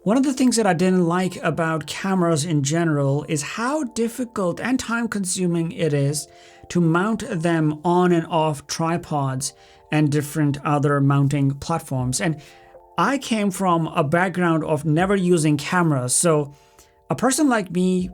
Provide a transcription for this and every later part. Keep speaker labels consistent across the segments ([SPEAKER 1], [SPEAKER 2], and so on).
[SPEAKER 1] One of the things that I didn't like about cameras in general is how difficult and time consuming it is to mount them on and off tripods and different other mounting platforms. And I came from a background of never using cameras, so a person like me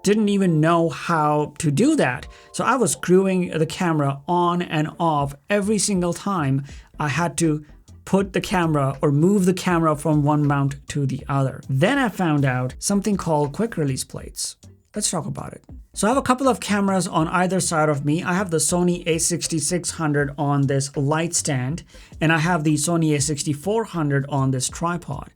[SPEAKER 1] didn't even know how to do that. So I was screwing the camera on and off every single time I had to put the camera or move the camera from one mount to the other. Then I found out something called quick release plates. Let's talk about it. So I have a couple of cameras on either side of me. I have the Sony a6600 on this light stand, and I have the Sony a6400 on this tripod.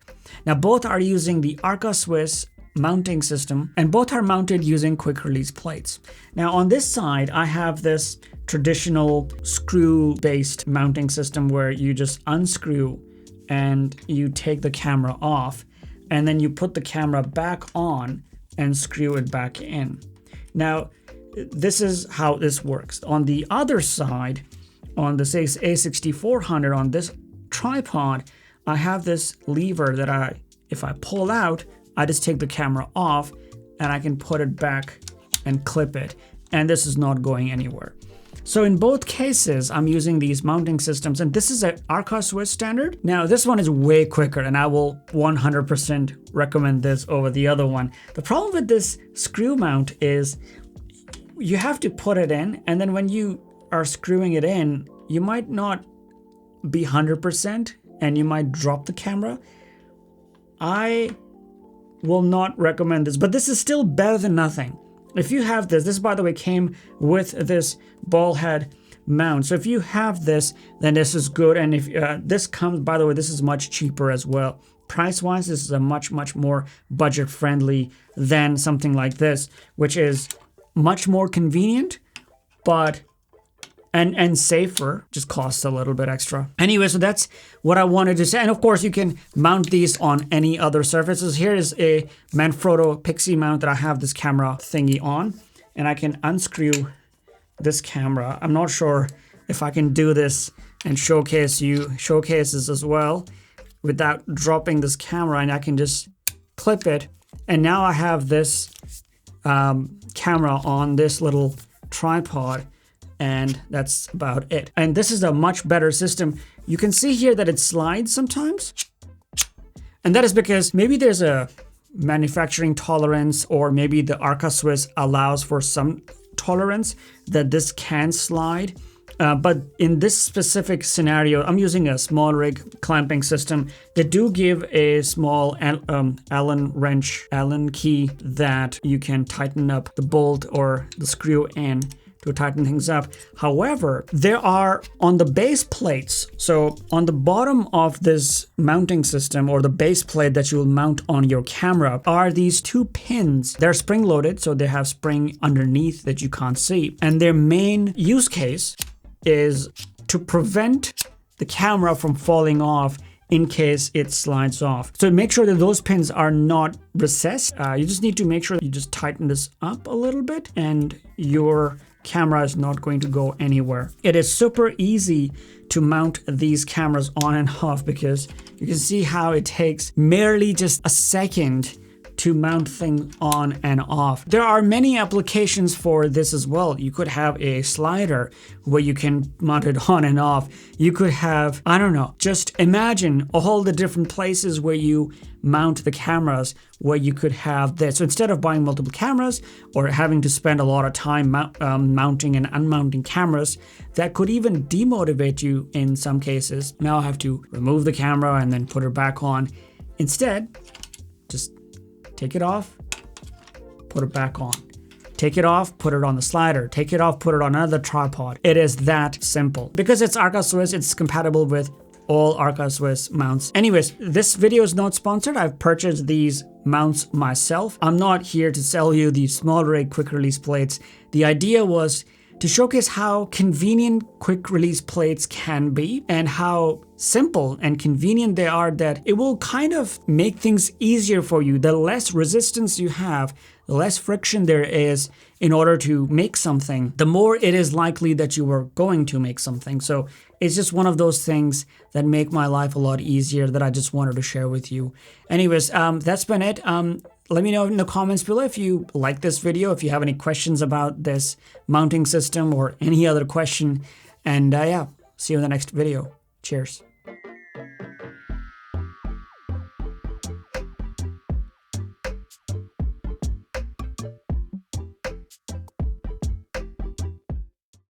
[SPEAKER 1] Now both are using the Arca Swiss mounting system, and both are mounted using quick release plates. Now on this side, I have this traditional screw-based mounting system where you just unscrew and you take the camera off, and then you put the camera back on and screw it back in. Now, this is how this works. On the other side, on the A6400 on this tripod, I have this lever that if I pull out, I just take the camera off and I can put it back and clip it, and this is not going anywhere. So in both cases, I'm using these mounting systems, and this is an Arca Swiss standard. Now this one is way quicker, and I will 100% recommend this over the other one. The problem with this screw mount is you have to put it in, and then when you are screwing it in, you might not be 100% and you might drop the camera. I will not recommend this, but this is still better than nothing. If you have this by the way came with this ball head mount. So if you have this, then this is good. And if this comes, by the way, this is much cheaper as well. Price wise, this is a much more budget friendly than something like this, which is much more convenient, but and safer, just costs a little bit extra. Anyway, so that's what I wanted to say. And of course, you can mount these on any other surfaces. Here is a Manfrotto Pixie mount that I have this camera thingy on, and I can unscrew this camera. I'm not sure if I can do this and showcase this as well without dropping this camera, and I can just clip it. And now I have this camera on this little tripod, and that's about it. And this is a much better system. You can see here that it slides sometimes. And that is because maybe there's a manufacturing tolerance, or maybe the Arca Swiss allows for some tolerance that this can slide. But in this specific scenario, I'm using a small rig clamping system. They do give a small Allen key that you can tighten up the bolt or the screw in to tighten things up. However, there are on the base plates, so on the bottom of this mounting system, or the base plate that you will mount on your camera, are these two pins. They're spring loaded, so they have spring underneath that you can't see. And their main use case is to prevent the camera from falling off in case it slides off. So make sure that those pins are not recessed. You just need to make sure you just tighten this up a little bit, and your camera is not going to go anywhere. It is super easy to mount these cameras on and off, because you can see how it takes merely just a second to mount things on and off. There are many applications for this as well. You could have a slider where you can mount it on and off. You could have, I don't know, just imagine all the different places where you mount the cameras where you could have this. So instead of buying multiple cameras or having to spend a lot of time mounting and unmounting cameras, that could even demotivate you in some cases. Now I have to remove the camera and then put it back on. Instead, just take it off, put it back on. Take it off, put it on the slider. Take it off, put it on another tripod. It is that simple. Because it's Arca Swiss, it's compatible with all Arca Swiss mounts. Anyways, this video is not sponsored. I've purchased these mounts myself. I'm not here to sell you these small rig quick release plates. The idea was to showcase how convenient quick release plates can be and how simple and convenient they are, that it will kind of make things easier for you. The less resistance you have, the less friction there is in order to make something, the more it is likely that you are going to make something. So it's just one of those things that make my life a lot easier that I just wanted to share with you. Anyways, that's been it. Let me know in the comments below if you like this video, if you have any questions about this mounting system or any other question. And yeah, see you in the next video. Cheers.